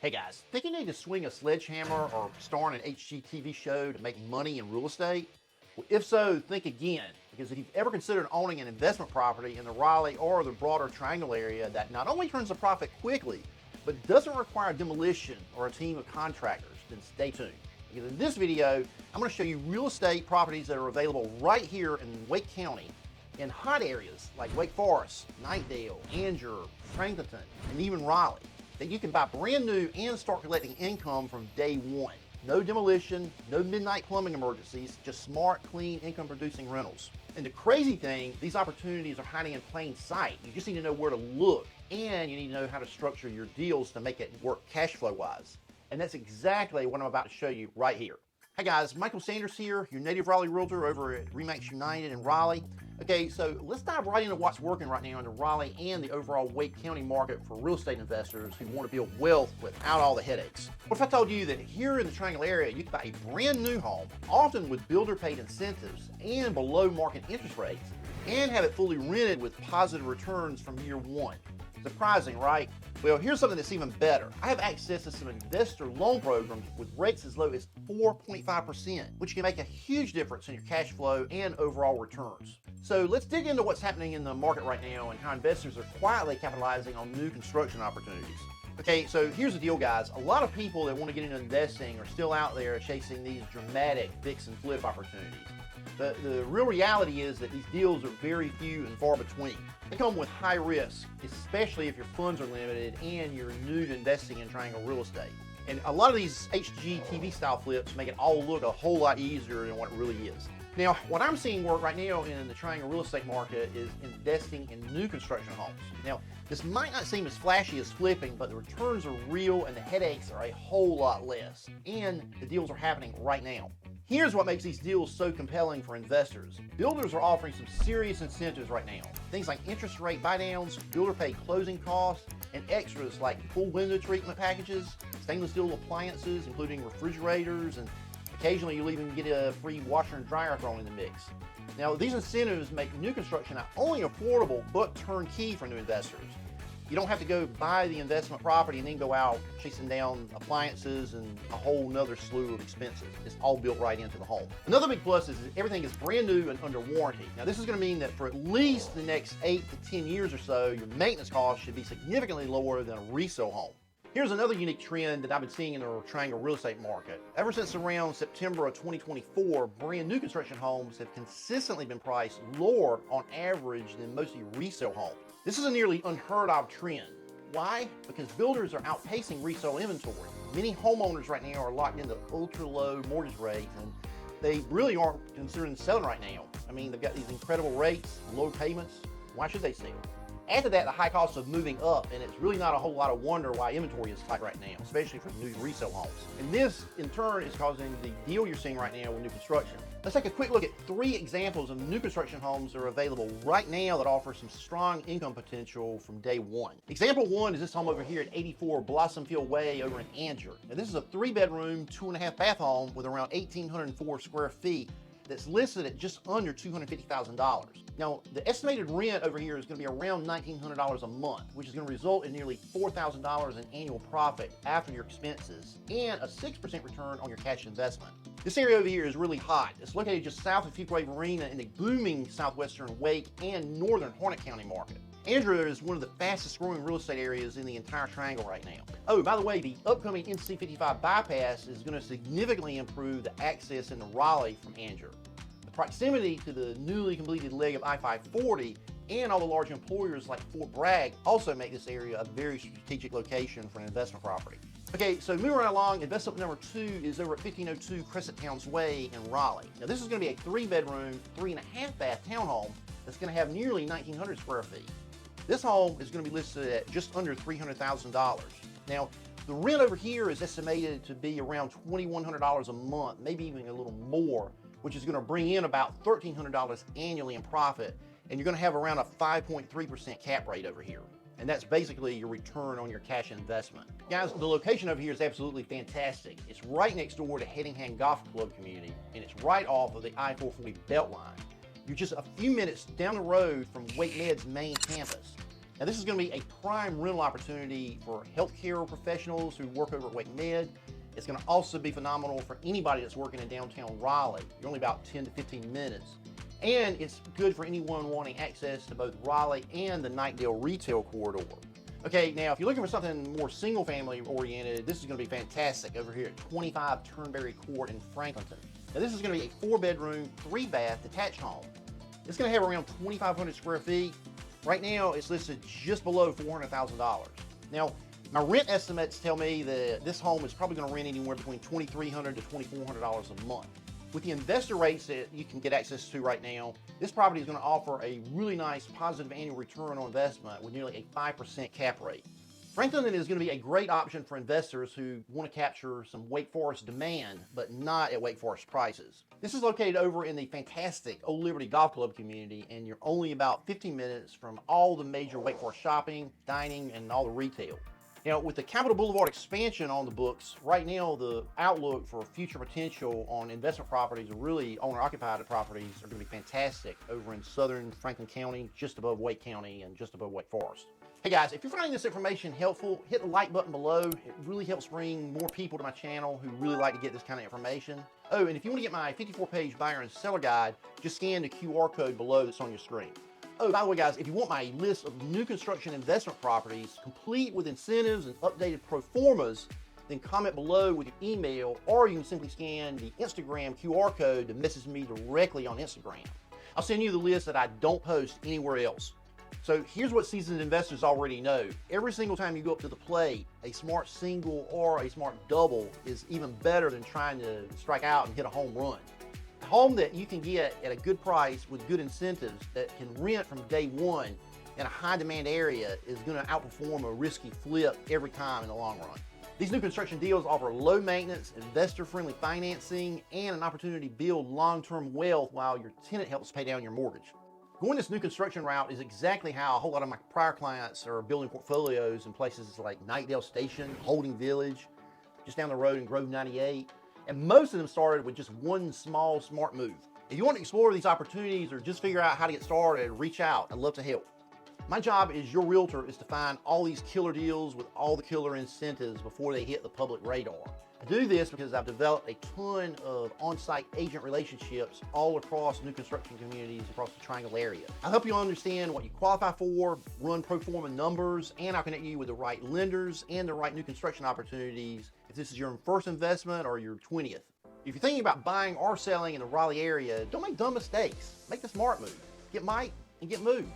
Hey guys, think you need to swing a sledgehammer or star in an HGTV show to make money in real estate? Well, if so, think again, because if you've ever considered owning an investment property in the Raleigh or the broader Triangle area that not only turns a profit quickly, but doesn't require demolition or a team of contractors, then stay tuned. Because in this video, I'm going to show you real estate properties that are available right here in Wake County in hot areas like Wake Forest, Knightdale, Angier, Franklinton, and even Raleigh, that you can buy brand new and start collecting income from day one. No demolition, no midnight plumbing emergencies, just smart, clean, income-producing rentals. And the crazy thing, these opportunities are hiding in plain sight. You just need to know where to look, and you need to know how to structure your deals to make it work cash flow-wise. And that's exactly what I'm about to show you right here. Hi guys, Michael Sanders here, your native Raleigh realtor over at RE/MAX United in Raleigh. Okay, so let's dive right into what's working right now in the Raleigh and the overall Wake County market for real estate investors who want to build wealth without all the headaches. What if I told you that here in the Triangle area, you can buy a brand new home, often with builder paid incentives and below market interest rates, and have it fully rented with positive returns from year one? Surprising, right? Well, here's something that's even better. I have access to some investor loan programs with rates as low as 4.5%, which can make a huge difference in your cash flow and overall returns. So let's dig into what's happening in the market right now and how investors are quietly capitalizing on new construction opportunities. Okay, so here's the deal, guys. A lot of people that want to get into investing are still out there chasing these dramatic fix and flip opportunities. The real reality is that these deals are very few and far between. They come with high risk, especially if your funds are limited and you're new to investing in Triangle real estate. And a lot of these HGTV style flips make it all look a whole lot easier than what it really is. Now, what I'm seeing work right now in the Triangle real estate market is investing in new construction homes. Now, this might not seem as flashy as flipping, but the returns are real and the headaches are a whole lot less. And the deals are happening right now. Here's what makes these deals so compelling for investors. Builders are offering some serious incentives right now. Things like interest rate buydowns, builder paid closing costs, and extras like full window treatment packages, stainless steel appliances, including refrigerators, and occasionally you'll even get a free washer and dryer thrown in the mix. Now, these incentives make new construction not only affordable, but turnkey for new investors. You don't have to go buy the investment property and then go out chasing down appliances and a whole nother slew of expenses. It's all built right into the home. Another big plus is that everything is brand new and under warranty. Now, this is going to mean that for at least the next 8 to 10 years or so, your maintenance costs should be significantly lower than a resale home. Here's another unique trend that I've been seeing in the Triangle real estate market. Ever since around September of 2024, brand new construction homes have consistently been priced lower on average than most of your resale homes. This is a nearly unheard of trend. Why? Because builders are outpacing resale inventory. Many homeowners right now are locked into ultra low mortgage rates and they really aren't considering selling right now. I mean, they've got these incredible rates, low payments. Why should they sell? Add to that the high cost of moving up, and it's really not a whole lot of wonder why inventory is tight right now, especially for new resale homes. And this, in turn, is causing the deal you're seeing right now with new construction. Let's take a quick look at 3 examples of new construction homes that are available right now that offer some strong income potential from day one. Example 1 is this home over here at 84 Blossomfield Way over in Angier. Now, this is a 3-bedroom, 2.5-bath home with around 1,804 square feet that's listed at just under $250,000. Now, the estimated rent over here is going to be around $1,900 a month, which is going to result in nearly $4,000 in annual profit after your expenses and a 6% return on your cash investment. This area over here is really hot. It's located just south of Fuquay Marina in the booming southwestern Wake and northern Harnett County market. Angier is one of the fastest growing real estate areas in the entire Triangle right now. Oh, by the way, the upcoming NC 55 bypass is going to significantly improve the access into Raleigh from Angier. The proximity to the newly completed leg of I-540 and all the large employers like Fort Bragg also make this area a very strategic location for an investment property. Okay, so moving right along, investment number 2 is over at 1502 Crescent Towns Way in Raleigh. Now, this is going to be a 3-bedroom, 3.5-bath townhome that's going to have nearly 1,900 square feet. This home is going to be listed at just under $300,000. Now, the rent over here is estimated to be around $2,100 a month, maybe even a little more, which is going to bring in about $1,300 annually in profit, and you're going to have around a 5.3% cap rate over here. And that's basically your return on your cash investment. Guys, the location over here is absolutely fantastic. It's right next door to Hedingham Golf Club community, and it's right off of the I-440 Beltline. You're just a few minutes down the road from Wake Med's main campus. Now, this is going to be a prime rental opportunity for healthcare professionals who work over at Wake Med. It's going to also be phenomenal for anybody that's working in downtown Raleigh. You're only about 10 to 15 minutes. And it's good for anyone wanting access to both Raleigh and the Knightdale retail corridor. Okay, now if you're looking for something more single family oriented, this is going to be fantastic over here at 25 Turnberry Court in Franklinton. Now, this is going to be a 4-bedroom, 3-bath detached home. It's going to have around 2,500 square feet. Right now, it's listed just below $400,000. Now, my rent estimates tell me that this home is probably going to rent anywhere between $2,300 to $2,400 a month. With the investor rates that you can get access to right now, this property is going to offer a really nice positive annual return on investment with nearly a 5% cap rate. Franklinton is going to be a great option for investors who want to capture some Wake Forest demand, but not at Wake Forest prices. This is located over in the fantastic Old Liberty Golf Club community, and you're only about 15 minutes from all the major Wake Forest shopping, dining, and all the retail. Now, with the Capitol Boulevard expansion on the books, right now the outlook for future potential on investment properties, or really owner-occupied properties, are going to be fantastic over in southern Franklin County, just above Wake County and just above Wake Forest. Hey guys, if you're finding this information helpful, hit the like button below. It really helps bring more people to my channel who really like to get this kind of information. Oh, and if you want to get my 54-page buyer and seller guide, just scan the QR code below that's on your screen. Oh, by the way, guys, if you want my list of new construction investment properties, complete with incentives and updated pro formas, then comment below with your email, or you can simply scan the Instagram QR code to message me directly on Instagram. I'll send you the list that I don't post anywhere else. So here's what seasoned investors already know. Every single time you go up to the plate, a smart single or a smart double is even better than trying to strike out and hit a home run. A home that you can get at a good price with good incentives that can rent from day one in a high demand area is going to outperform a risky flip every time in the long run. These new construction deals offer low maintenance, investor friendly financing, and an opportunity to build long-term wealth while your tenant helps pay down your mortgage. Going this new construction route is exactly how a whole lot of my prior clients are building portfolios in places like Knightdale Station, Holding Village, just down the road in Grove 98. And most of them started with just one small, smart move. If you want to explore these opportunities or just figure out how to get started, reach out. I'd love to help. My job as your realtor is to find all these killer deals with all the killer incentives before they hit the public radar. I do this because I've developed a ton of on-site agent relationships all across new construction communities across the Triangle area. I'll help you understand what you qualify for, run pro forma numbers, and I'll connect you with the right lenders and the right new construction opportunities if this is your first investment or your 20th. If you're thinking about buying or selling in the Raleigh area, don't make dumb mistakes. Make the smart move. Get Mike and get moved.